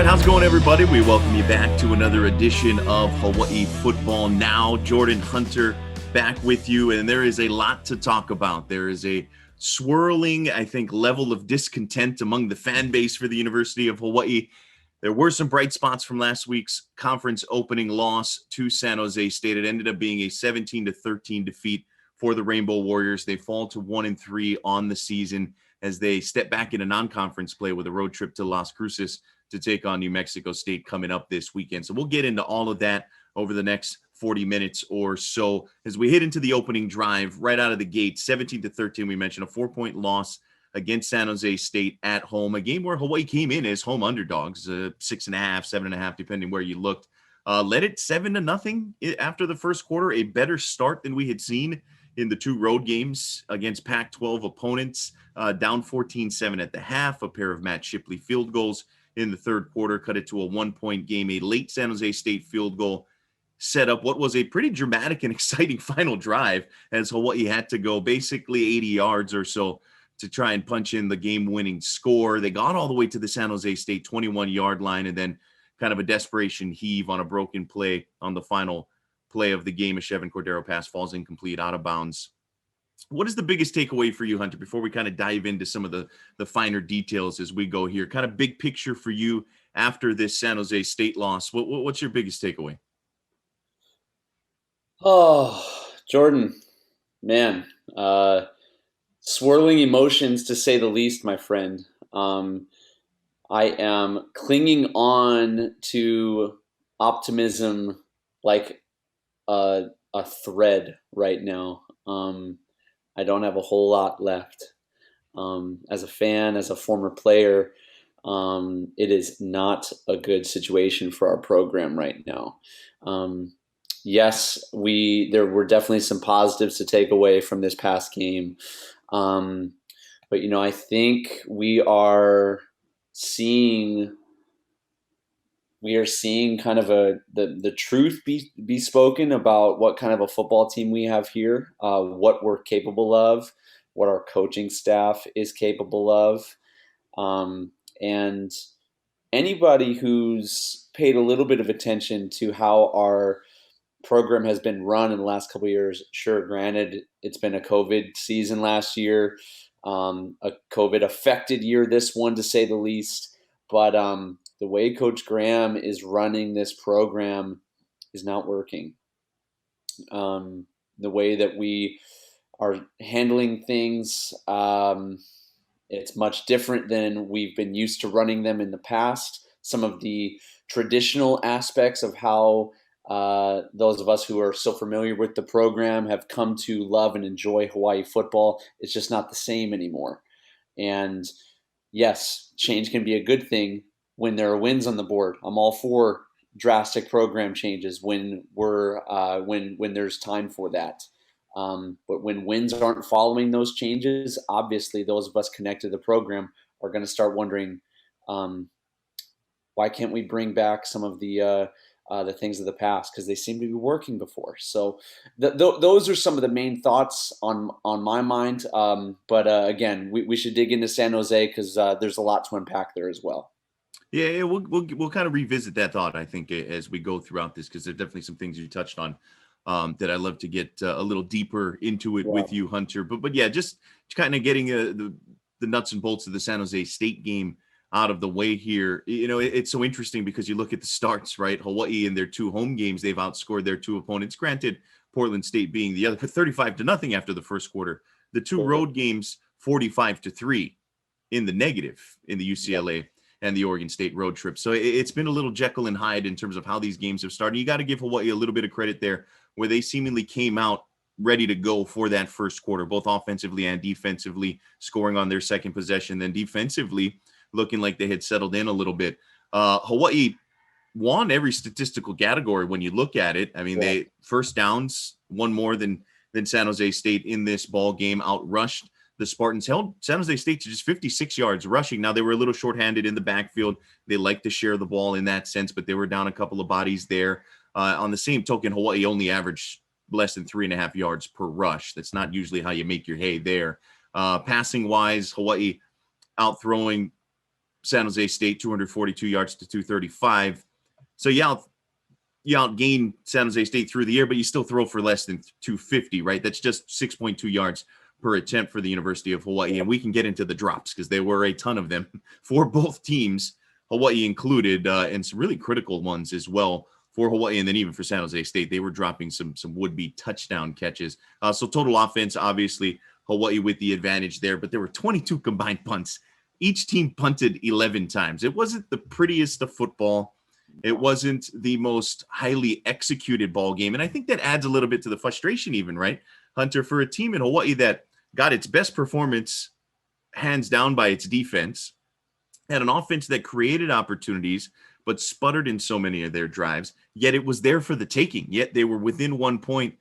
right, how's it going, everybody? We welcome you back to another edition of Hawai'i Football Now. Jordan Hunter back with you, and there is a lot to talk about. There is a swirling, I think, level of discontent among the fan base for the University of Hawaii. There were some bright spots from last week's conference opening loss to San Jose State. It ended up being a 17-13 defeat for the Rainbow Warriors. They fall to 1-3 on the season as they step back into non-conference play with a road trip to Las Cruces to take on New Mexico State coming up this weekend. So we'll get into all of that over the next 40 minutes or so as we hit into the opening drive right out of the gate. 17-13, we mentioned a 4-point loss against San Jose State at home, a game where Hawaii came in as home underdogs, 6.5, 7.5, depending where you looked. Led it 7-0 after the first quarter, a better start than we had seen in the two road games against Pac-12 opponents. Down 14-7 at the half, a pair of Matt Shipley field goals in the third quarter cut it to a 1-point game. A late San Jose State field goal set up what was a pretty dramatic and exciting final drive as Hawaii had to go basically 80 yards or so to try and punch in the game-winning score. They got all the way to the San Jose State 21-yard line, and then kind of a desperation heave on a broken play on the final play of the game. A Chevin Cordero pass falls incomplete, out of bounds. What is the biggest takeaway for you, Hunter, before we kind of dive into some of the finer details as we go here? Kind of big picture for you after this San Jose State loss. What's your biggest takeaway? Oh, Jordan, man, swirling emotions to say the least, my friend. I am clinging on to optimism like a thread right now. I don't have a whole lot left. As a fan, as a former player, it is not a good situation for our program right now. Yes, there were definitely some positives to take away from this past game. But I think we are seeing kind of the truth be spoken about what kind of a football team we have here, what we're capable of, what our coaching staff is capable of. And anybody who's paid a little bit of attention to how our program has been run in the last couple of years, sure, granted, it's been a COVID season last year, a COVID affected year, this one to say the least. But the way Coach Graham is running this program is not working. The way that we are handling things, it's much different than we've been used to running them in the past. Some of the traditional aspects of how those of us who are so familiar with the program have come to love and enjoy Hawaii football, it's just not the same anymore. And yes, change can be a good thing when there are wins on the board. I'm all for drastic program changes when when there's time for that. But when wins aren't following those changes, obviously those of us connected to the program are going to start wondering, why can't we bring back some of the things of the past, because they seem to be working before. So those are some of the main thoughts on my mind. But again, we should dig into San Jose because there's a lot to unpack there as well. Yeah, we'll kind of revisit that thought, I think, as we go throughout this, because there's definitely some things you touched on that I'd love to get a little deeper into it with you, Hunter. But yeah, just kind of getting the nuts and bolts of the San Jose State game out of the way here. It's so interesting because you look at the starts, right? Hawaii in their two home games, they've outscored their two opponents. Granted, Portland State being the other, 35-0 after the first quarter. The two road games, 45-3 in the negative in the UCLA and the Oregon State road trip. So it's been a little Jekyll and Hyde in terms of how these games have started. You got to give Hawaii a little bit of credit there, where they seemingly came out ready to go for that first quarter, both offensively and defensively, scoring on their second possession. Then defensively, looking like they had settled in a little bit. Hawaii won every statistical category when you look at it. I mean, they first downs, one more than San Jose State in this ball game, outrushed the Spartans, held San Jose State to just 56 yards rushing. Now, they were a little shorthanded in the backfield. They like to share the ball in that sense, but they were down a couple of bodies there. On the same token, Hawaii only averaged less than 3.5 yards per rush. That's not usually how you make your hay there. Passing wise, Hawaii outthrowing San Jose State 242 yards to 235. So you outgain San Jose State through the air, but you still throw for less than 250, right? That's just 6.2 yards per attempt for the University of Hawaii. And we can get into the drops because there were a ton of them for both teams, Hawaii included, and some really critical ones as well for Hawaii. And then even for San Jose State, they were dropping some would-be touchdown catches. So total offense, obviously, Hawaii with the advantage there, but there were 22 combined punts. Each team punted 11 times. It wasn't the prettiest of football. It wasn't the most highly executed ball game. And I think that adds a little bit to the frustration even, right, Hunter, for a team in Hawaii that got its best performance hands down by its defense, had an offense that created opportunities but sputtered in so many of their drives, yet it was there for the taking. Yet they were within 1 point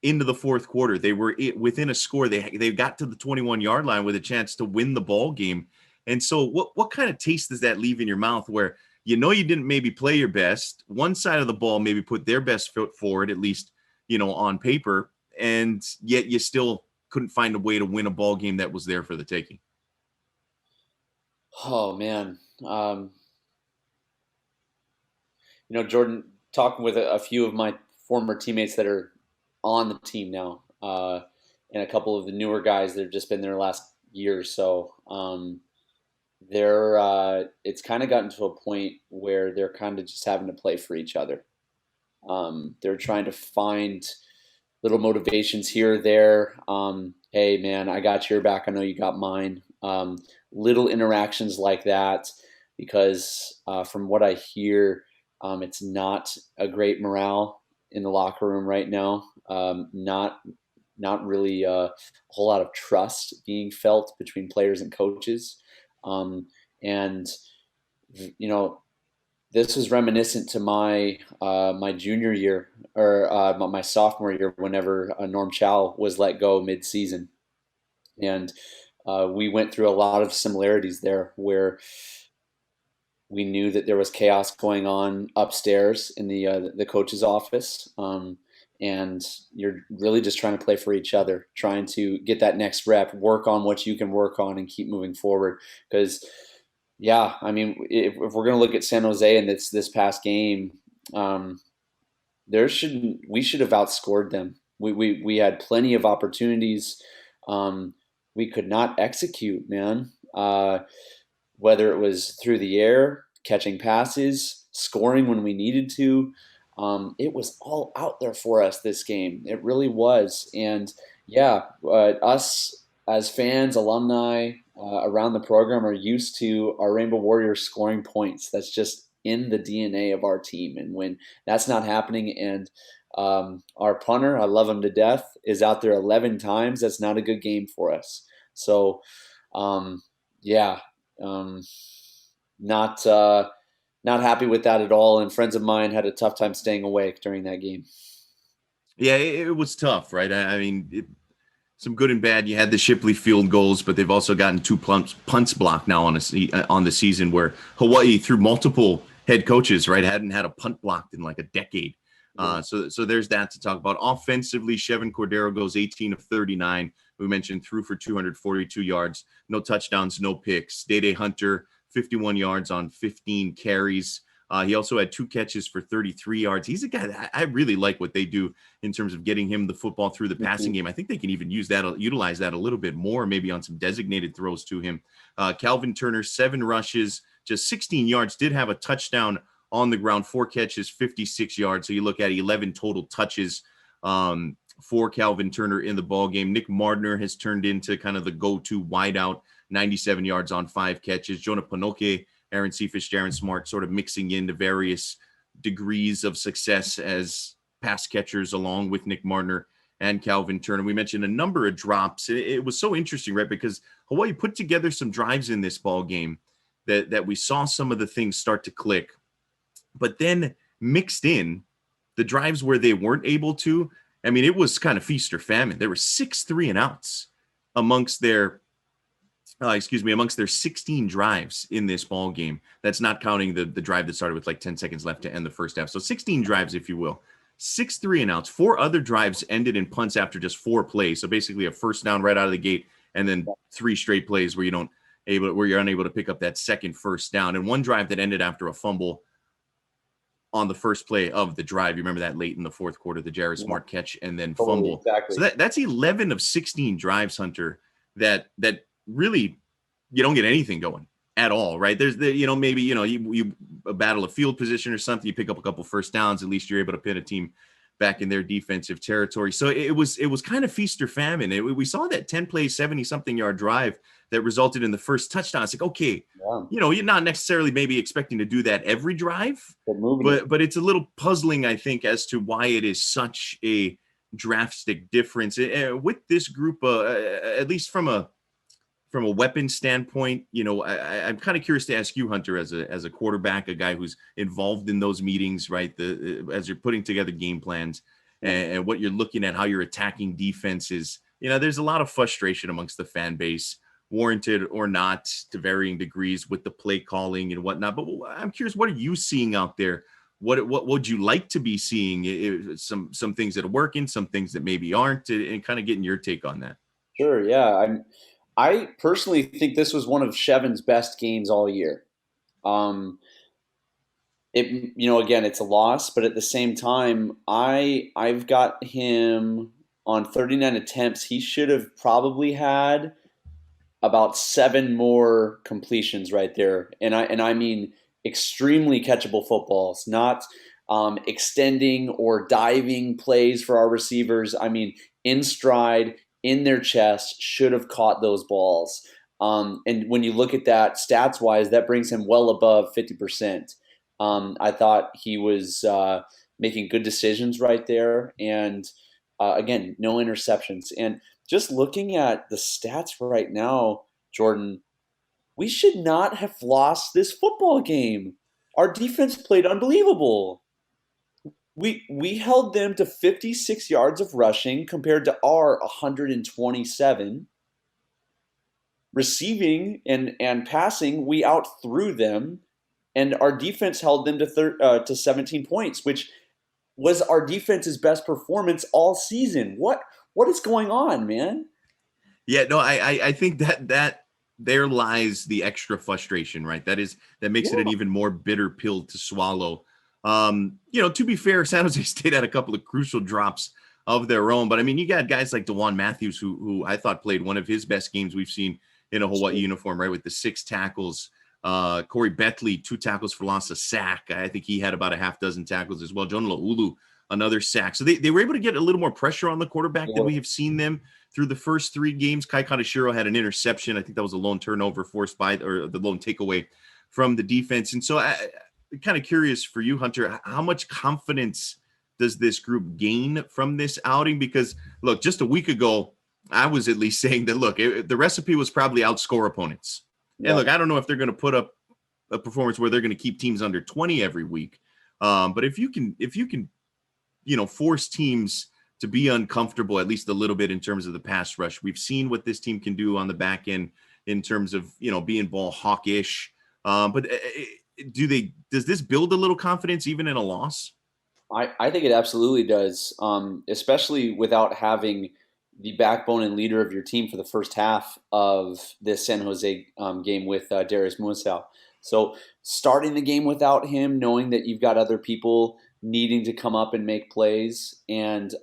into the fourth quarter. They were within a score. They got to the 21-yard line with a chance to win the ball game. And so what kind of taste does that leave in your mouth where you didn't maybe play your best, one side of the ball maybe put their best foot forward, at least, on paper, and yet you still couldn't find a way to win a ball game that was there for the taking? Oh, man. Jordan, talking with a few of my former teammates that are on the team now, and a couple of the newer guys that have just been there last year or so, it's kind of gotten to a point where they're kind of just having to play for each other. They're trying to find little motivations here or there. Hey, man, I got your back. I know you got mine. Little interactions like that, because from what I hear, it's not a great morale in the locker room right now. Not really a whole lot of trust being felt between players and coaches. And this was reminiscent to my my junior year, or my sophomore year, whenever Norm Chow was let go mid-season. And we went through a lot of similarities there, where we knew that there was chaos going on upstairs in the coach's office. And you're really just trying to play for each other, trying to get that next rep, work on what you can work on, and keep moving forward. Because, yeah, I mean, if we're going to look at San Jose in this past game, we should have outscored them. We had plenty of opportunities. We could not execute, man. Whether it was through the air, catching passes, scoring when we needed to. It was all out there for us this game. It really was. And yeah, us as fans, alumni around the program are used to our Rainbow Warriors scoring points. That's just in the DNA of our team. And when that's not happening, and our punter, I love him to death, is out there 11 times, that's not a good game for us. So, not happy with that at all, and friends of mine had a tough time staying awake during that game. Yeah, it was tough, right? I mean, some good and bad. You had the Shipley field goals, but they've also gotten 2 punts blocked now on the season, where Hawaii, through multiple head coaches, right, hadn't had a punt blocked in like a decade. So there's that to talk about. Offensively, Chevin Cordero goes 18 of 39. We mentioned threw for 242 yards, no touchdowns, no picks. Day Hunter, 51 yards on 15 carries. He also had 2 catches for 33 yards. He's a guy that I really like what they do in terms of getting him the football through the passing game. I think they can even utilize that a little bit more, maybe on some designated throws to him. Calvin Turner, 7 rushes, just 16 yards, did have a touchdown on the ground, 4 catches, 56 yards. So you look at 11 total touches for Calvin Turner in the ball game. Nick Mardner has turned into kind of the go-to wideout, 97 yards on 5 catches. Jonah Panoke, Aaron Cephas, Jaron Smart sort of mixing into various degrees of success as pass catchers along with Nick Mardner and Calvin Turner. We mentioned a number of drops. It was so interesting, right? Because Hawaii put together some drives in this ball game that we saw some of the things start to click, but then mixed in the drives where they weren't able to. I mean, it was kind of feast or famine. There were 6 3-and-outs amongst their 16 drives in this ball game. That's not counting the drive that started with like 10 seconds left to end the first half. So 16 drives, if you will. 6 3-and-outs. 4 other drives ended in punts after just 4 plays. So basically a first down right out of the gate, and then 3 straight plays where you don't where you're unable to pick up that second first down, and one drive that ended after a fumble on the first play of the drive. You remember that late in the fourth quarter, the Jarrett Smart catch and then Totally, fumble. exactly. So that's 11 of 16 drives, Hunter, that really you don't get anything going at all, right? There's maybe you battle a field position or something, you pick up a couple first downs, at least you're able to pin a team back in their defensive territory. So it was kind of feast or famine. We saw that 10-play, 70-something yard drive that resulted in the first touchdown. It's like, okay, you're not necessarily maybe expecting to do that every drive, but it's a little puzzling, I think, as to why it is such a drastic difference with this group, at least from a weapon standpoint. I'm kind of curious to ask you, Hunter, as a quarterback, a guy who's involved in those meetings, right? As you're putting together game plans and what you're looking at, how you're attacking defenses. There's a lot of frustration amongst the fan base, warranted or not, to varying degrees with the play calling and whatnot. But I'm curious, what are you seeing out there? What would you like to be seeing? Some things that are working, some things that maybe aren't, and kind of getting your take on that. Sure, yeah. I personally think this was one of Chevin's best games all year. Again, it's a loss, but at the same time, I've got him on 39 attempts. He should have probably had about 7 more completions right there, and I mean extremely catchable footballs, not extending or diving plays for our receivers. I mean, in stride, in their chest, should have caught those balls. And when you look at that stats-wise, that brings him well above 50%. I thought he was making good decisions right there. And again, no interceptions. And just looking at the stats right now, Jordan, we should not have lost this football game. Our defense played unbelievable. We held them to 56 yards of rushing compared to our 127. Receiving and passing, we outthrew them, and our defense held them to 17 points, which was our defense's best performance all season. What is going on, man? Yeah, no, I think that there lies the extra frustration, right? That makes it an even more bitter pill to swallow. To be fair, San Jose State had a couple of crucial drops of their own, but I mean, you got guys like DeJuan Matthews, who I thought played one of his best games we've seen in a Hawaii uniform, right? With the 6 tackles. Corey Bentley, 2 tackles for loss, a sack. I think he had about a half dozen tackles as well. Jonah Laulu, another sack. So they were able to get a little more pressure on the quarterback than we have seen them through the first 3 games. Kai Kaneshiro had an interception. I think that was a lone turnover forced by, or the lone takeaway from the defense. And so I'm kind of curious for you, Hunter, how much confidence does this group gain from this outing? Because look, just a week ago, I was at least saying that, look, the recipe was probably outscore opponents. Yeah. And look, I don't know if they're going to put up a performance where they're going to keep teams under 20 every week. But if you can, force teams to be uncomfortable at least a little bit in terms of the pass rush, we've seen what this team can do on the back end in terms of, being ball hawkish. But does this build a little confidence even in a loss? I think it absolutely does, especially without having the backbone and leader of your team for the first half of this San Jose game with Darius Muasau. So starting the game without him, knowing that you've got other people needing to come up and make plays, and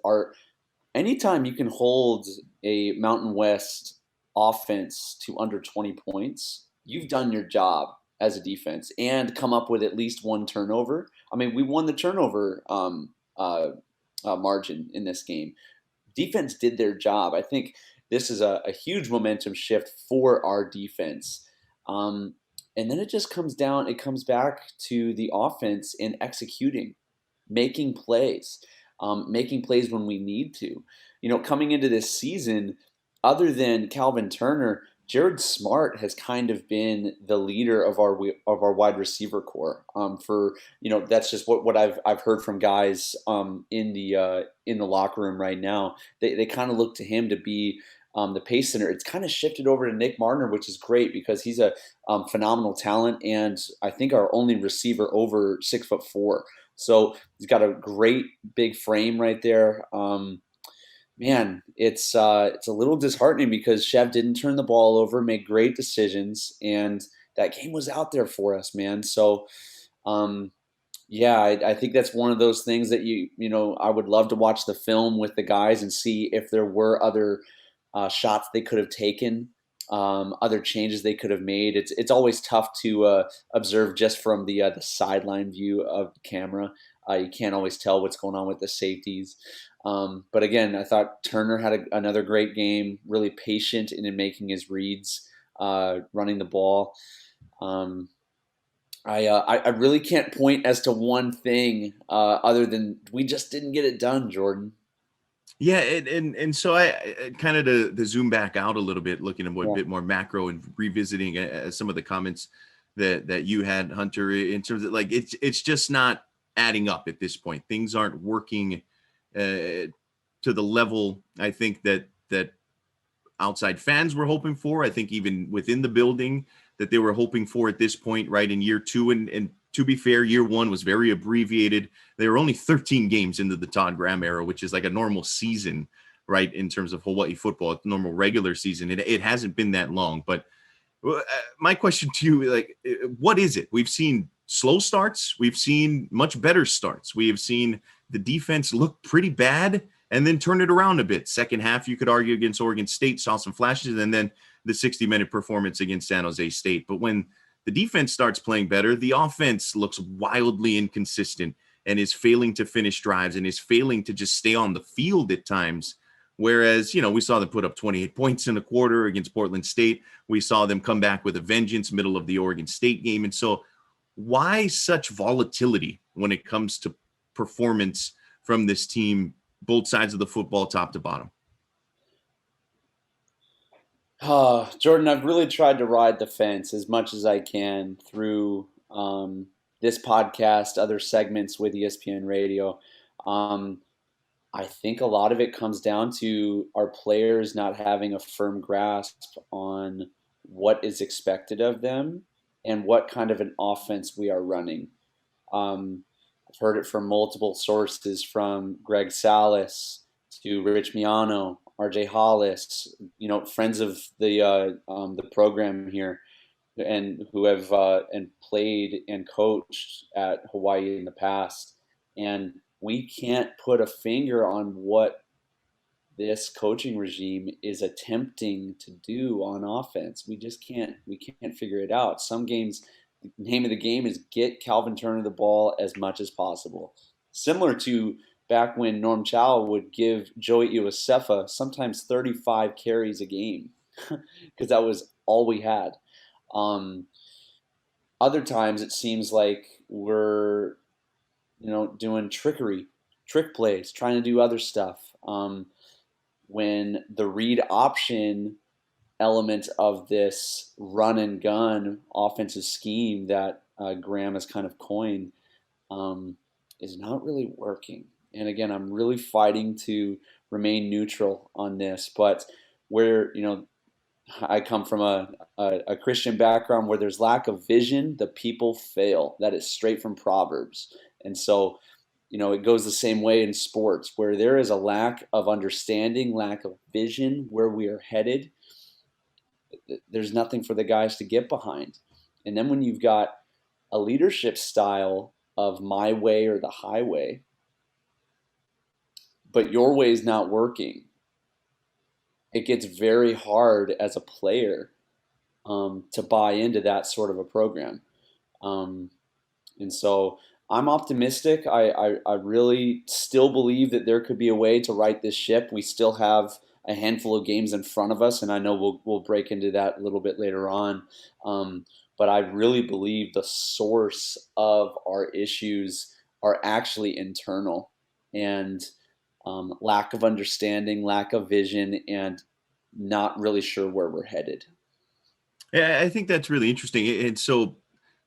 anytime you can hold a Mountain West offense to under 20 points, you've done your job as a defense and come up with at least 1 turnover. I mean, we won the turnover margin in this game. Defense did their job. I think this is a huge momentum shift for our defense. And then it just comes back to the offense and executing, making plays when we need to. Coming into this season, other than Calvin Turner, Jared Smart has kind of been the leader of our wide receiver core. That's just what I've heard from guys in the locker room right now. They kind of look to him to be the pace center. It's kind of shifted over to Nick Marner, which is great because he's a phenomenal talent, and I think our only receiver over 6'4". So he's got a great big frame right there. Man, it's a little disheartening because Chev didn't turn the ball over, made great decisions, and that game was out there for us, man. So, um, yeah, I think that's one of those things that I would love to watch the film with the guys and see if there were other shots they could have taken, other changes they could have made. It's always tough to observe just from the sideline view of the camera. You can't always tell what's going on with the safeties. But again, I thought Turner had another great game, really patient in making his reads, running the ball. Um, I really can't point as to one thing other than we just didn't get it done, Jordan. Yeah, and so I kind of to zoom back out a little bit, looking at a Yeah. bit more macro and revisiting some of the comments that you had, Hunter, in terms of like it's just not adding up at this point. Things aren't working to the level I think that outside fans were hoping for. I think even within the building that they were hoping for at this point, right in year two. And to be fair, year one was very abbreviated. They were only 13 games into the Todd Graham era, which is like a normal season, right? In terms of Hawaii football, normal regular season. It hasn't been that long. But my question to you, like, what is it? We've seen slow starts. We've seen much better starts. We have seen the defense look pretty bad and then turn it around a bit. Second half, you could argue against Oregon State, saw some flashes, and then the 60-minute performance against San Jose State. But when the defense starts playing better, the offense looks wildly inconsistent and is failing to finish drives and is failing to just stay on the field at times. Whereas, we saw them put up 28 points in a quarter against Portland State. We saw them come back with a vengeance middle of the Oregon State game. And so why such volatility when it comes to performance from this team, both sides of the football, top to bottom? Jordan, I've really tried to ride the fence as much as I can through this podcast, other segments with ESPN Radio. Um, I think a lot of it comes down to our players not having a firm grasp on what is expected of them and what kind of an offense we are running. I've heard it from multiple sources, from Greg Salas to Rich Miano, RJ Hollis, friends of the program here, and who have and played and coached at Hawaii in the past. And we can't put a finger on what this coaching regime is attempting to do on offense. We can't figure it out. Some games, the name of the game is get Calvin Turner the ball as much as possible. Similar to back when Norm Chow would give Joey Iwasefa sometimes 35 carries a game because that was all we had. Um, Other times it seems like we're doing trick plays, trying to do other stuff. When the read option element of this run and gun offensive scheme that Graham has kind of coined is not really working. And again, I'm really fighting to remain neutral on this, but where I come from a Christian background where there's lack of vision, the people fail. That is straight from Proverbs. And so, it goes the same way in sports where there is a lack of understanding, lack of vision where we are headed. There's nothing for the guys to get behind. And then when you've got a leadership style of my way or the highway, but your way is not working, it gets very hard as a player to buy into that sort of a program. And so I'm optimistic. I really still believe that there could be a way to right this ship. We still have a handful of games in front of us, and I know we'll break into that a little bit later on. But I really believe the source of our issues are actually internal, and lack of understanding, lack of vision, and not really sure where we're headed. Yeah, I think that's really interesting. And so,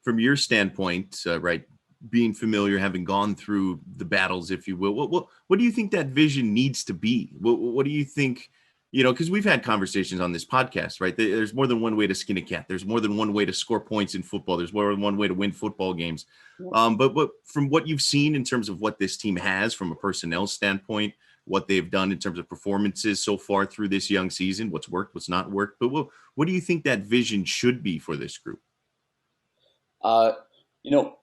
from your standpoint, right, being familiar, having gone through the battles, if you will, what do you think that vision needs to be? What do you think? Because we've had conversations on this podcast, right? There's more than one way to skin a cat. There's more than one way to score points in football. There's more than one way to win football games. But from what you've seen in terms of what this team has from a personnel standpoint, what they've done in terms of performances so far through this young season, what's worked, what's not worked. But what do you think that vision should be for this group? Uh, you know,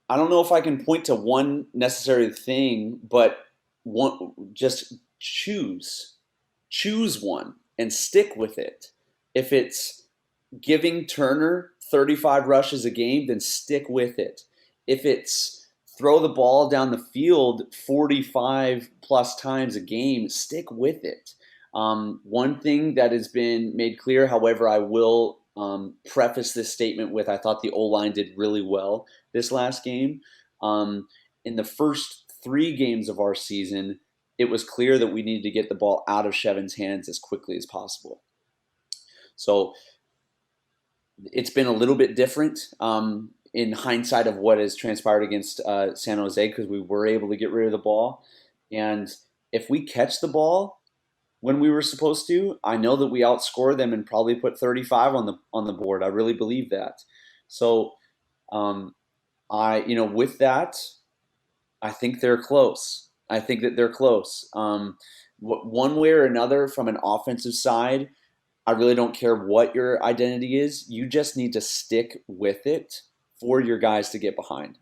I don't know if I can point to one necessary thing, but just choose one and stick with it. If it's giving Turner 35 rushes a game, then stick with it. If it's throw the ball down the field 45 plus times a game, stick with it. One thing that has been made clear, however, I will preface this statement with I thought the O-line did really well this last game. In the first 3 games of our season, it was clear that we needed to get the ball out of Chevin's hands as quickly as possible. So it's been a little bit different in hindsight of what has transpired against San Jose, because we were able to get rid of the ball. And if we catch the ball when we were supposed to, I know that we outscore them and probably put 35 on the board. I really believe that. So with that, I think they're close. I think that they're close. One way or another, from an offensive side, I really don't care what your identity is. You just need to stick with it for your guys to get behind.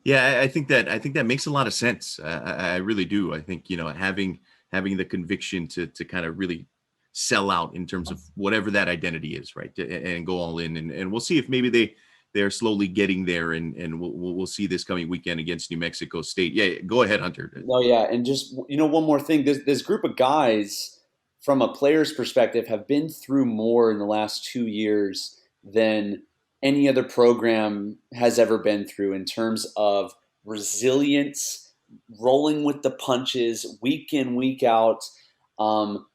Yeah, I think that makes a lot of sense. I really do. I think having the conviction to kind of really sell out in terms of whatever that identity is, right, and go all in, and we'll see if maybe they're slowly getting there, and we'll see this coming weekend against New Mexico State. Yeah, go ahead, Hunter. No, yeah, and just one more thing. This group of guys, from a player's perspective, have been through more in the last 2 years than any other program has ever been through in terms of resilience, rolling with the punches, week in, week out.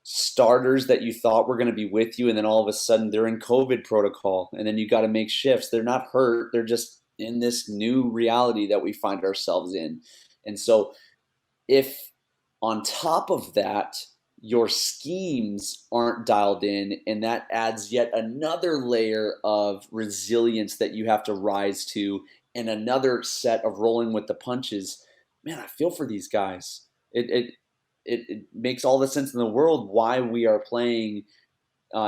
Starters that you thought were going to be with you, and then all of a sudden they're in COVID protocol, and then you got to make shifts. They're not hurt; they're just in this new reality that we find ourselves in. And so, if on top of that, your schemes aren't dialed in, and that adds yet another layer of resilience that you have to rise to, and another set of rolling with the punches. Man, I feel for these guys. It makes all the sense in the world why we are playing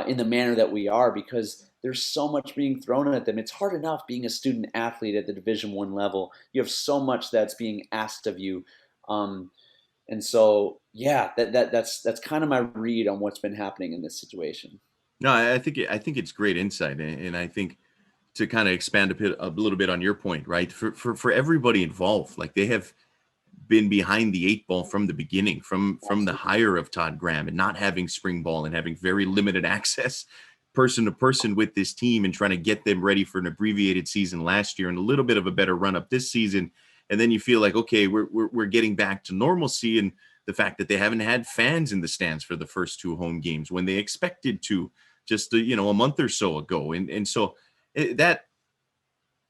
in the manner that we are, because there's so much being thrown at them. It's hard enough being a student athlete at the Division I level. You have so much that's being asked of you. And so, yeah, that's kind of my read on what's been happening in this situation. No, I think it's great insight, and I think to kind of expand a little bit on your point, right? For everybody involved, like they have been behind the 8 ball from the beginning, from the hire of Todd Graham, and not having spring ball and having very limited access person to person with this team, and trying to get them ready for an abbreviated season last year and a little bit of a better run up this season. And then you feel like, okay, we're getting back to normalcy, and the fact that they haven't had fans in the stands for the first 2 home games when they expected to just a month or so ago, and so that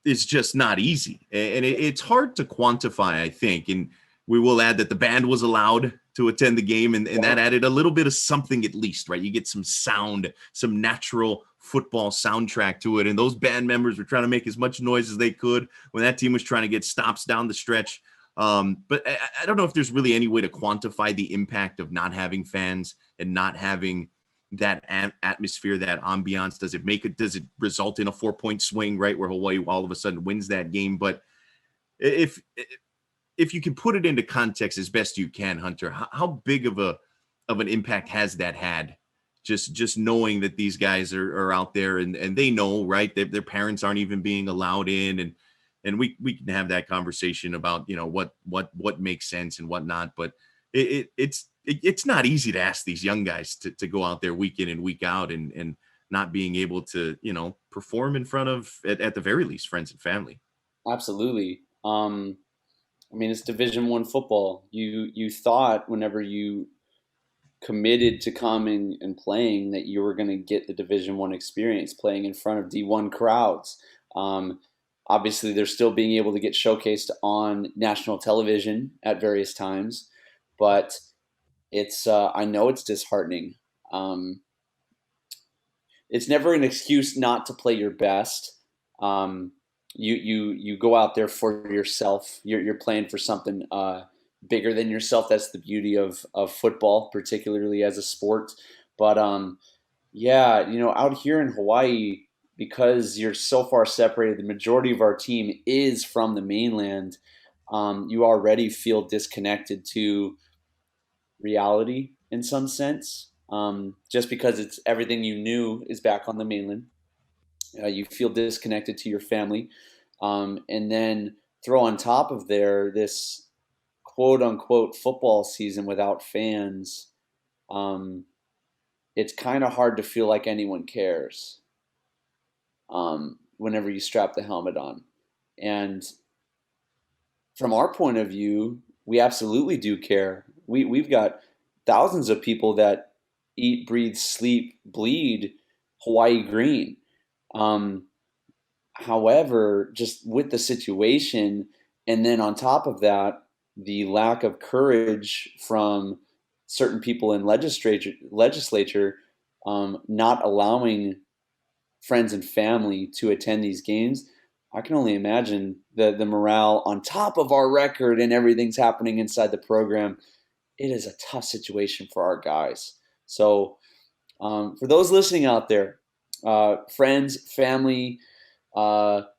is just not easy, and it's hard to quantify, I think. And we will add that the band was allowed to attend the game, and that added a little bit of something, at least, right? You get some sound, some natural football soundtrack to it, and those band members were trying to make as much noise as they could when that team was trying to get stops down the stretch. But I don't know if there's really any way to quantify the impact of not having fans and not having that atmosphere, that ambiance. Does it result in a 4-point swing, right, where Hawaii all of a sudden wins that game? But if you can put it into context as best you can, Hunter, how big of an impact has that had? Just knowing that these guys are out there, and they know, right, their parents aren't even being allowed in, and we can have that conversation about what makes sense and what not. But it's not easy to ask these young guys to go out there week in and week out, and not being able to perform in front of, at the very least, friends and family. Absolutely. I mean, it's Division I football. You thought whenever you committed to coming and playing that you were going to get the Division I experience, playing in front of D1 crowds. Obviously, they're still being able to get showcased on national television at various times, but it's I know it's disheartening. It's never an excuse not to play your best. You go out there for yourself. You're playing for something bigger than yourself. That's the beauty of football, particularly as a sport. But yeah, out here in Hawaii, because you're so far separated, the majority of our team is from the mainland. You already feel disconnected to reality in some sense, just because it's everything you knew is back on the mainland. You feel disconnected to your family, and then throw on top of there this quote unquote football season without fans. Um, it's kind of hard to feel like anyone cares whenever you strap the helmet on. And from our point of view, we absolutely do care. We've got thousands of people that eat, breathe, sleep, bleed Hawaii green. Um, However, just with the situation, and then on top of that, the lack of courage from certain people in legislature not allowing friends and family to attend these games, I can only imagine the morale on top of our record and everything's happening inside the program. It is a tough situation for our guys. So, for those listening out there, friends, family,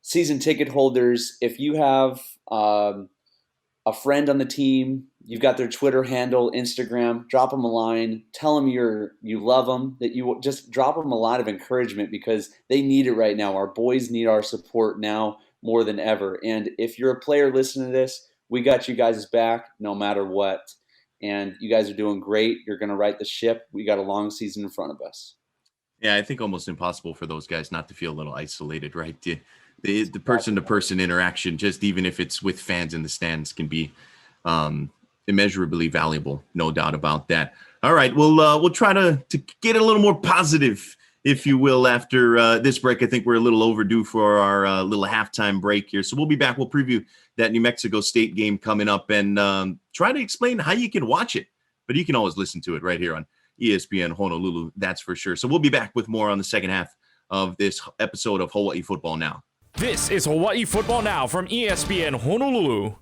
season ticket holders, if you have a friend on the team, you've got their Twitter handle, Instagram, drop them a line, tell them you love them, that you just drop them a lot of encouragement because they need it right now. Our boys need our support now more than ever. And if you're a player listening to this, we got you guys' back no matter what. And you guys are doing great. You're going to right the ship. We got a long season in front of us. Yeah, I think almost impossible for those guys not to feel a little isolated, right? The person-to-person interaction, just even if it's with fans in the stands, can be immeasurably valuable. No doubt about that. All right, we'll try to get a little more positive, if you will, after this break. I think we're a little overdue for our little halftime break here. So we'll be back. We'll preview that New Mexico State game coming up and try to explain how you can watch it. But you can always listen to it right here on ESPN Honolulu, that's for sure. So we'll be back with more on the second half of this episode of Hawai'i Football Now. This is Hawai'i Football Now from ESPN Honolulu.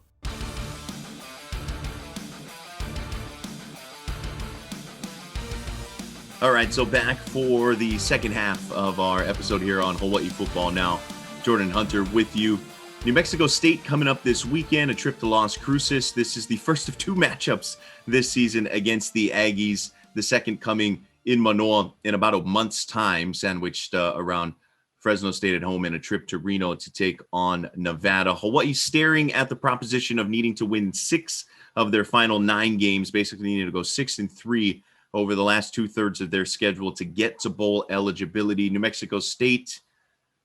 All right, so back for the second half of our episode here on Hawai'i Football Now. Jordan Hunter with you. New Mexico State coming up this weekend, a trip to Las Cruces. This is the first of two matchups this season against the Aggies. The second coming in Manoa in about a month's time, sandwiched around Fresno State at home and a trip to Reno to take on Nevada. Hawaii staring at the proposition of needing to win 6 of their final 9 games, basically needing to go 6-3 over the last 2/3 of their schedule to get to bowl eligibility. New Mexico State,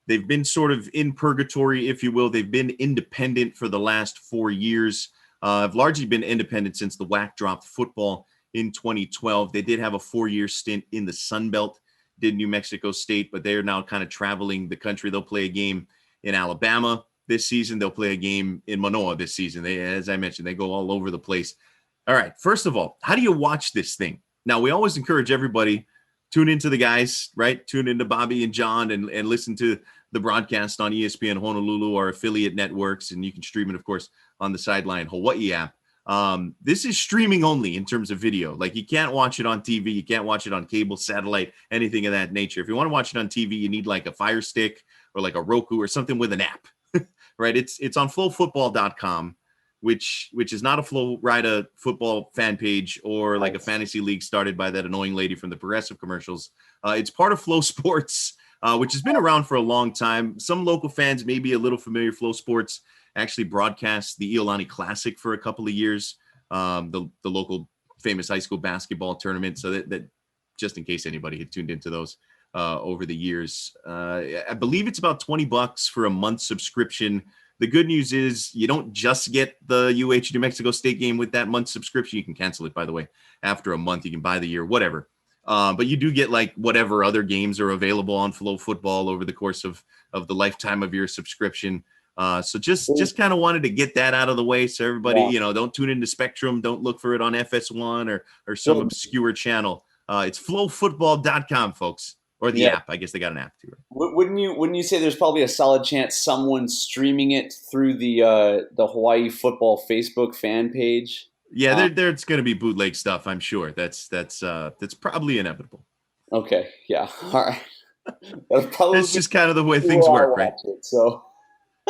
they've been sort of in purgatory, if you will. They've been independent for the last 4 years. Have largely been independent since the WAC dropped football in 2012. They did have a 4-year stint in the Sun Belt, did New Mexico State, but they're now kind of traveling the country. They'll play a game in Alabama this season. They'll play a game in Manoa this season. They, as I mentioned, they go all over the place. All right, first of all, how do you watch this thing? Now, we always encourage everybody, tune into the guys, right? Tune into Bobby and John and listen to the broadcast on ESPN Honolulu, our affiliate networks, and you can stream it, of course, on the Sideline Hawaii app. This is streaming only in terms of video. Like, you can't watch it on TV. You can't watch it on cable, satellite, anything of that nature. If you want to watch it on TV, you need like a Fire Stick or like a Roku or something with an app, right? It's on flowfootball.com, which is not a Flow Rida football fan page or like a fantasy league started by that annoying lady from the Progressive commercials. It's part of Flow Sports, which has been around for a long time. Some local fans may be a little familiar. Flow Sports actually broadcast the Iolani Classic for a couple of years, the local famous high school basketball tournament. So that just in case anybody had tuned into those over the years, I believe it's about $20 for a month subscription. The good news is you don't just get the UH New Mexico State game with that month subscription. You can cancel it, by the way, after a month. You can buy the year, whatever. But you do get like whatever other games are available on Flow Football over the course of the lifetime of your subscription. So just kind of wanted to get that out of the way. So everybody, don't tune into Spectrum. Don't look for it on FS1 or some obscure channel. It's flowfootball.com, folks, or the app. I guess they got an app too. Right? Wouldn't you say there's probably a solid chance someone's streaming it through the Hawaii Football Facebook fan page? Yeah, there's going to be bootleg stuff, I'm sure. That's probably inevitable. Okay, yeah, all right. That's probably It's just kind of the way things where I work, right? watch it. So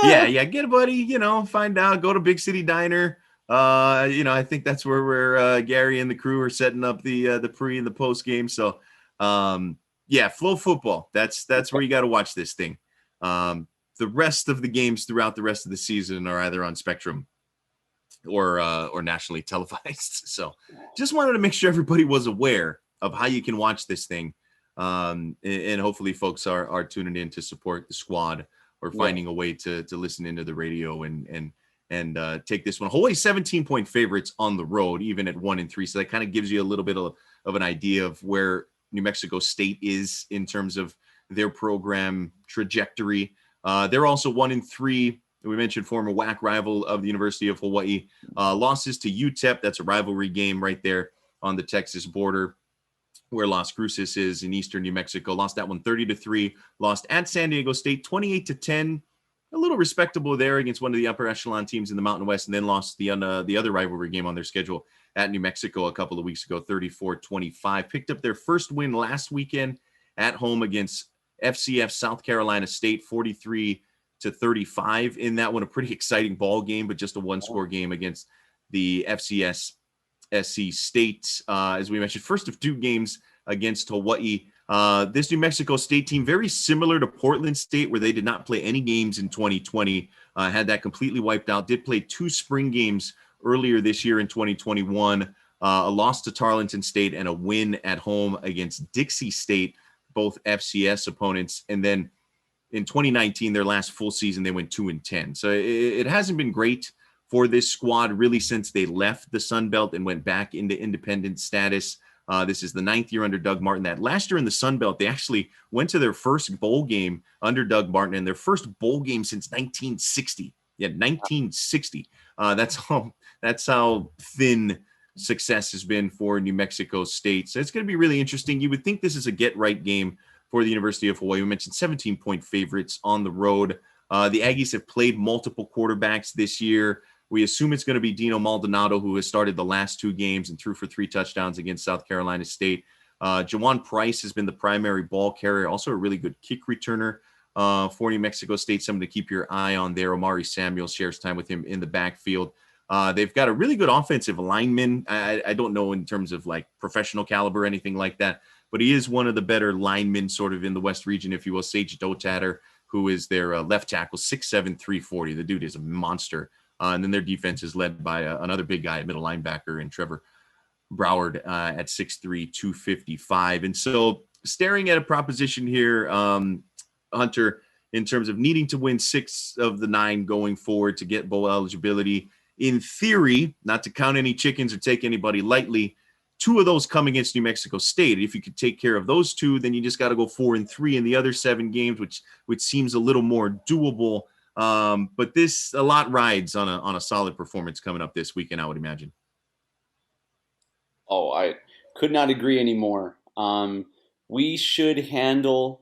Yeah, get a buddy, find out, go to Big City Diner. I think that's where Gary and the crew are setting up the pre and the post game. So, yeah, Flow Football. That's where you got to watch this thing. The rest of the games throughout the rest of the season are either on Spectrum or nationally televised. So, just wanted to make sure everybody was aware of how you can watch this thing. And hopefully folks are tuning in to support the squad or finding a way to listen into the radio and take this one. Hawaii 17-point favorites on the road, even at 1-3. So that kind of gives you a little bit of an idea of where New Mexico State is in terms of their program trajectory. They're also 1-3. We mentioned former WAC rival of the University of Hawaii. Losses to Utep. That's a rivalry game right there on the Texas border, where Las Cruces is in eastern New Mexico. Lost that one 30-3. Lost at San Diego State 28-10. A little respectable there against one of the upper echelon teams in the Mountain West, and then lost the other rivalry game on their schedule at New Mexico a couple of weeks ago, 34-25. Picked up their first win last weekend at home against FCF South Carolina State, 43-35. In that one, a pretty exciting ball game, but just a one-score game against the FCS SC State. As we mentioned, first of two games against Hawaii. This New Mexico State team, very similar to Portland State, where they did not play any games in 2020, had that completely wiped out. Did play two spring games earlier this year in 2021, a loss to Tarleton State and a win at home against Dixie State, both FCS opponents. And then in 2019, their last full season, they went 2-10. So it hasn't been great for this squad really since they left the Sun Belt and went back into independent status. This is the 9th year under Doug Martin. That last year in the Sun Belt, they actually went to their first bowl game under Doug Martin, and their first bowl game since 1960. Yeah, 1960. That's how thin success has been for New Mexico State. So it's going to be really interesting. You would think this is a get-right game for the University of Hawaii. We mentioned 17-point favorites on the road. The Aggies have played multiple quarterbacks this year. We assume it's going to be Dino Maldonado, who has started the last two games and threw for 3 touchdowns against South Carolina State. Jawan Price has been the primary ball carrier, also a really good kick returner for New Mexico State, someone to keep your eye on there. Omari Samuel shares time with him in the backfield. They've got a really good offensive lineman. I don't know in terms of like professional caliber or anything like that, but he is one of the better linemen sort of in the West region, if you will. Sage Dotatter, who is their left tackle, 6'7", 340. The dude is a monster. And then their defense is led by another big guy at middle linebacker in Trevor Broward at 6'3", 255. And so staring at a proposition here, Hunter, in terms of needing to win 6 of the 9 going forward to get bowl eligibility. In theory, not to count any chickens or take anybody lightly, 2 of those come against New Mexico State. If you could take care of those 2, then you just got to go 4-3 in the other 7 games, which seems a little more doable. But this, a lot rides on a solid performance coming up this weekend, I would imagine. Oh, I could not agree anymore. We should handle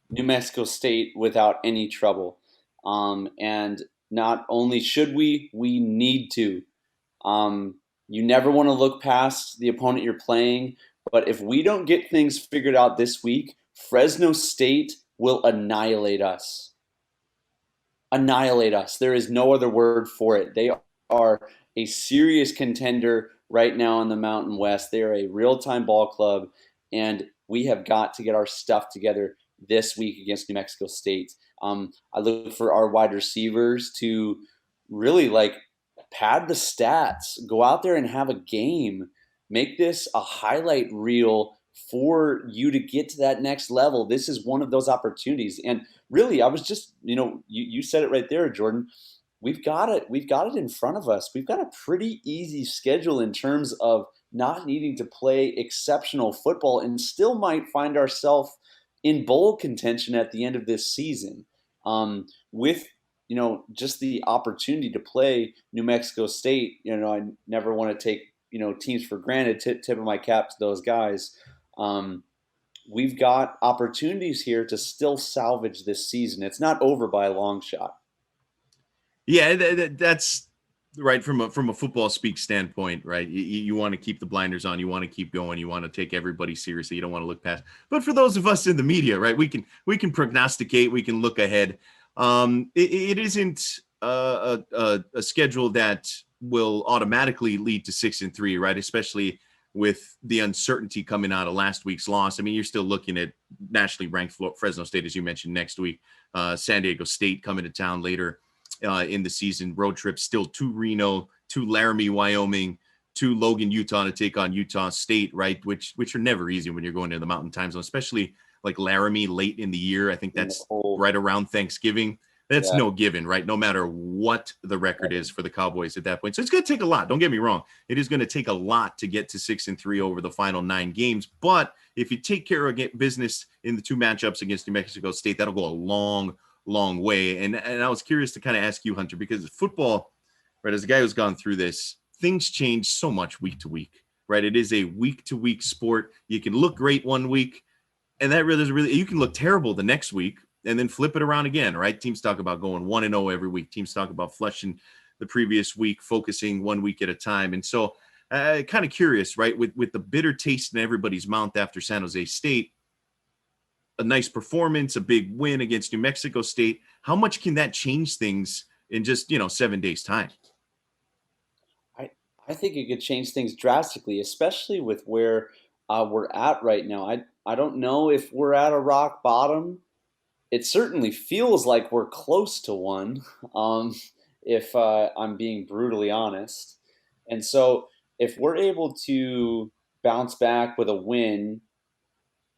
New Mexico State without any trouble. And not only should we need to. You never want to look past the opponent you're playing, but if we don't get things figured out this week, Fresno State will annihilate us. Annihilate us. There is no other word for it. They are a serious contender right now in the Mountain West. They are a real-time ball club, and we have got to get our stuff together this week against New Mexico State. I look for our wide receivers to really pad the stats, go out there and have a game, make this a highlight reel for you to get to that next level. This is one of those opportunities. And really, I was just, you said it right there, Jordan. We've got it in front of us. We've got a pretty easy schedule in terms of not needing to play exceptional football and still might find ourselves in bowl contention at the end of this season. With just the opportunity to play New Mexico State, I never want to take, teams for granted. Tip of my cap to those guys. We've got opportunities here to still salvage this season. It's not over by a long shot. Yeah, that's right, from a football speak standpoint, right? You want to keep the blinders on, you want to keep going, you want to take everybody seriously, you don't want to look past. But for those of us in the media, right, we can prognosticate, we can look ahead. It isn't a schedule that will automatically lead to 6-3, right? Especially with the uncertainty coming out of last week's loss. I mean, you're still looking at nationally ranked Fresno State, as you mentioned, next week. San Diego State coming to town later in the season. Road trips still to Reno, to Laramie, Wyoming, to Logan, Utah to take on Utah State, right? Which are never easy when you're going to the Mountain Time Zone, especially like Laramie late in the year. I think that's right around Thanksgiving. That's no given, right? No matter what the record is for the Cowboys at that point. So it's going to take a lot. Don't get me wrong. It is going to take a lot to get to 6-3 over the final 9 games. But if you take care of business in the 2 matchups against New Mexico State, that'll go a long way. And I was curious to kind of ask you, Hunter, because football, right, as a guy who's gone through this, things change so much week to week, right? It is a week to week sport. You can look great one week, and that really you can look terrible the next week and then flip it around again, right? Teams talk about going 1-0 every week. Teams talk about flushing the previous week, focusing 1 week at a time. And so kind of curious, right, with the bitter taste in everybody's mouth after San Jose State, a nice performance, a big win against New Mexico State. How much can that change things in just, 7 days time? I think it could change things drastically, especially with where we're at right now. I don't know if we're at a rock bottom. It certainly feels like we're close to one, if I'm being brutally honest. And so if we're able to bounce back with a win,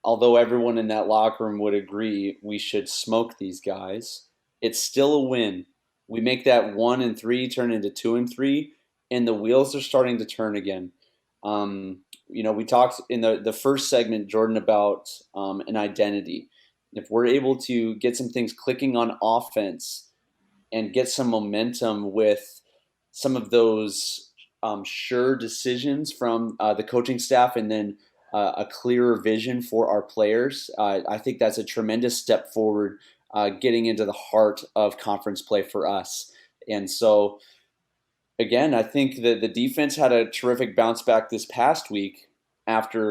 although everyone in that locker room would agree we should smoke these guys, it's still a win. We make that 1-3 turn into 2-3, and the wheels are starting to turn again. We talked in the first segment, Jordan, about an identity. If we're able to get some things clicking on offense and get some momentum with some of those sure decisions from the coaching staff, and then a clearer vision for our players, I think that's a tremendous step forward, getting into the heart of conference play for us. And so, again, I think that the defense had a terrific bounce back this past week after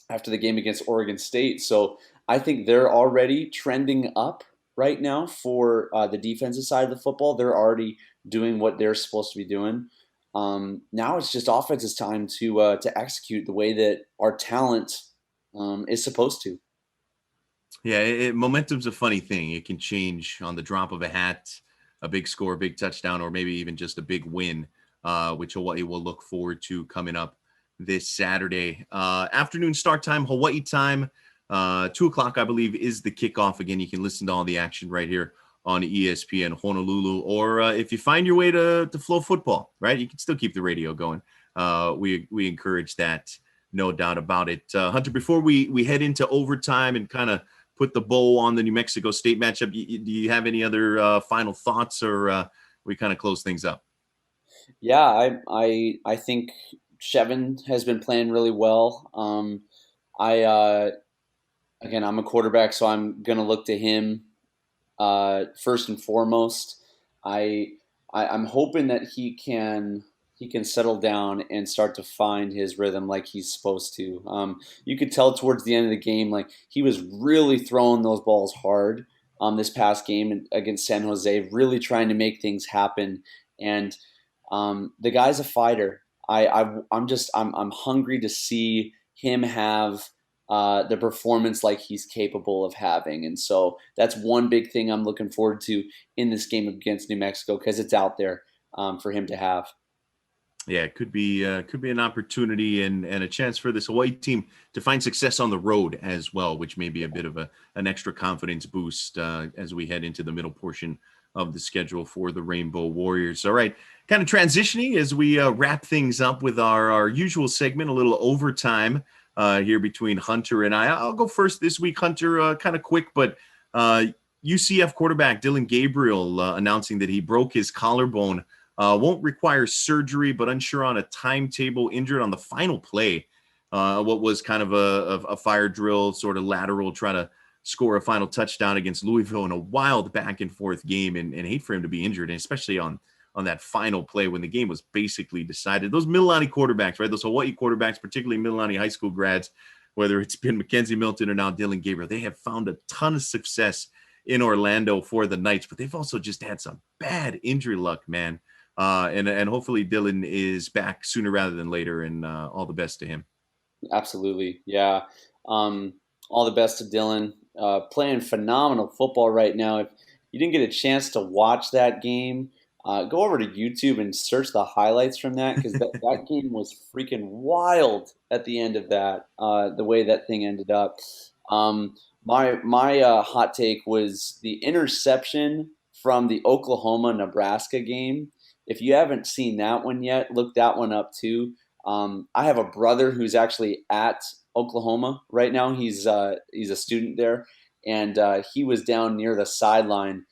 the game against Oregon State. So I think they're already trending up right now for the defensive side of the football. They're already doing what they're supposed to be doing. Now it's just offense's time to execute the way that our talent is supposed to. Yeah, momentum's a funny thing. It can change on the drop of a hat, a big score, a big touchdown, or maybe even just a big win, which Hawaii will look forward to coming up this Saturday. Afternoon start time, Hawaii time, 2:00, I believe, is the kickoff. Again, you can listen to all the action right here on ESPN Honolulu, or if you find your way to Flow Football, right, you can still keep the radio going. We encourage that, no doubt about it. Hunter, before we head into overtime and kind of put the bow on the New Mexico State matchup, do you have any other final thoughts, or we kind of close things up? Yeah, I think Shevin has been playing really well. Again, I'm a quarterback, so I'm going to look to him first and foremost. I'm hoping that he can settle down and start to find his rhythm like he's supposed to. You could tell towards the end of the game, like he was really throwing those balls hard this past game against San Jose, really trying to make things happen. And the guy's a fighter. I'm hungry to see him have the performance like he's capable of having. And so that's one big thing I'm looking forward to in this game against New Mexico, because it's out there for him to have. Yeah, it could be an opportunity and a chance for this Hawaii team to find success on the road as well, which may be a bit of an extra confidence boost as we head into the middle portion of the schedule for the Rainbow Warriors. All right, kind of transitioning as we wrap things up with our usual segment, a little overtime here between Hunter and I. I'll go first this week, Hunter, kind of quick, but UCF quarterback Dylan Gabriel announcing that he broke his collarbone. Won't require surgery, but unsure on a timetable, injured on the final play. What was kind of a fire drill, sort of lateral, try to score a final touchdown against Louisville in a wild back and forth game, and hate for him to be injured, and especially on on that final play when the game was basically decided. Those Mililani quarterbacks, right? Those Hawaii quarterbacks, particularly Mililani high school grads, whether it's been Mackenzie Milton or now Dylan Gabriel, they have found a ton of success in Orlando for the Knights, but they've also just had some bad injury luck, man. And hopefully Dylan is back sooner rather than later, and all the best to him. Absolutely. Yeah. All the best to Dylan. Playing phenomenal football right now. If you didn't get a chance to watch that game, go over to YouTube and search the highlights from that, because that game was freaking wild at the end of that, the way that thing ended up. My hot take was the interception from the Oklahoma-Nebraska game. If you haven't seen that one yet, look that one up too. I have a brother who's actually at Oklahoma right now. He's a student there, and he was down near the sideline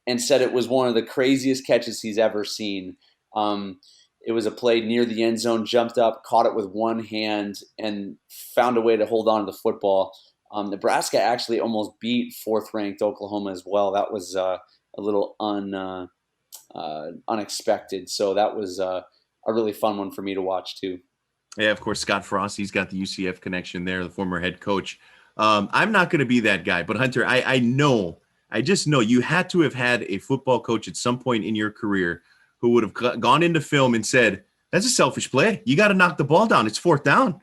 and said it was one of the craziest catches he's ever seen. It was a play near the end zone, jumped up, caught it with one hand, and found a way to hold on to the football. Nebraska actually almost beat fourth-ranked Oklahoma as well. That was a little unexpected. So that was a really fun one for me to watch too. Yeah, of course, Scott Frost, he's got the UCF connection there, the former head coach. I'm not going to be that guy, but Hunter, I just know you had to have had a football coach at some point in your career who would have gone into film and said, that's a selfish play. You got to knock the ball down. It's fourth down,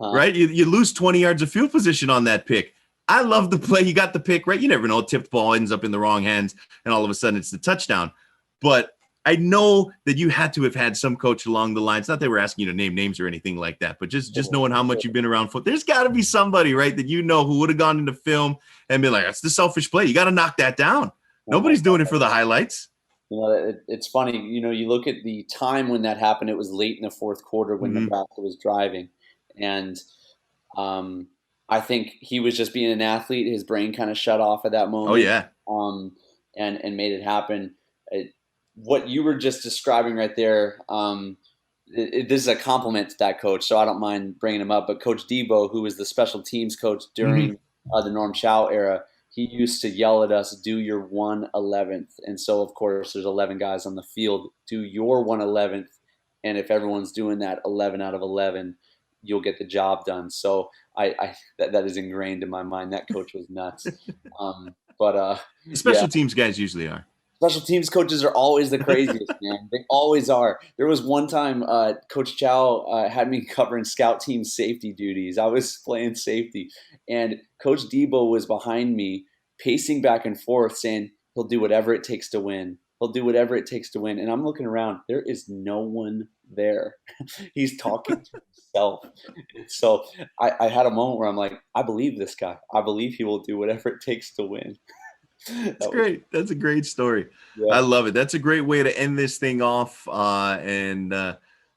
right? You lose 20 yards of field position on that pick. I love the play. You got the pick, right? You never know. Tipped ball ends up in the wrong hands, and all of a sudden it's the touchdown. But I know that you had to have had some coach along the lines. Not that we're asking you to name names or anything like that, but just knowing how much you've been around football. There's got to be somebody, right, that you know who would have gone into film and been like, that's the selfish play. You got to knock that down. Nobody's doing it for the highlights. It's funny. You look at the time when that happened. It was late in the fourth quarter when Nebraska was driving. And I think he was just being an athlete. His brain kind of shut off at that moment. Oh, yeah. And made it happen. What you were just describing right there, this is a compliment to that coach, so I don't mind bringing him up. But Coach Debo, who was the special teams coach during the Norm Chow era, he used to yell at us, do your 1/11th. And so, of course, there's 11 guys on the field. Do your 1/11th. And if everyone's doing that 11 out of 11, you'll get the job done. So that is ingrained in my mind. That coach was nuts. Special teams guys usually are. Special teams coaches are always the craziest, man. They always are. There was one time Coach Chow had me covering scout team safety duties. I was playing safety, and Coach Debo was behind me, pacing back and forth, saying, he'll do whatever it takes to win. He'll do whatever it takes to win. And I'm looking around. There is no one there. He's talking to himself. So I had a moment where I'm like, I believe this guy. I believe he will do whatever it takes to win. That's great. That's a great story. Yeah. I love it. That's a great way to end this thing off and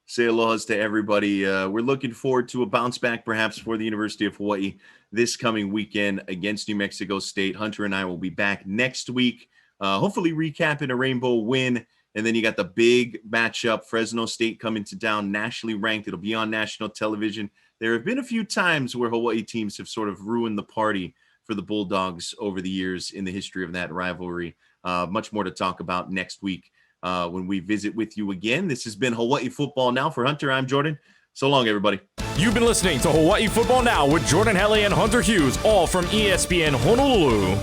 say aloha to everybody. We're looking forward to a bounce back perhaps for the University of Hawaii this coming weekend against New Mexico State. Hunter and I will be back next week, hopefully recapping a Rainbow win. And then you got the big matchup, Fresno State coming to town, nationally ranked. It'll be on national television. There have been a few times where Hawaii teams have sort of ruined the party for the Bulldogs over the years in the history of that rivalry. Much more to talk about next week when we visit with you again. This has been Hawai'i Football Now. For Hunter, I'm Jordan. So long, everybody. You've been listening to Hawai'i Football Now with Jordan Helle and Hunter Hughes, all from ESPN Honolulu.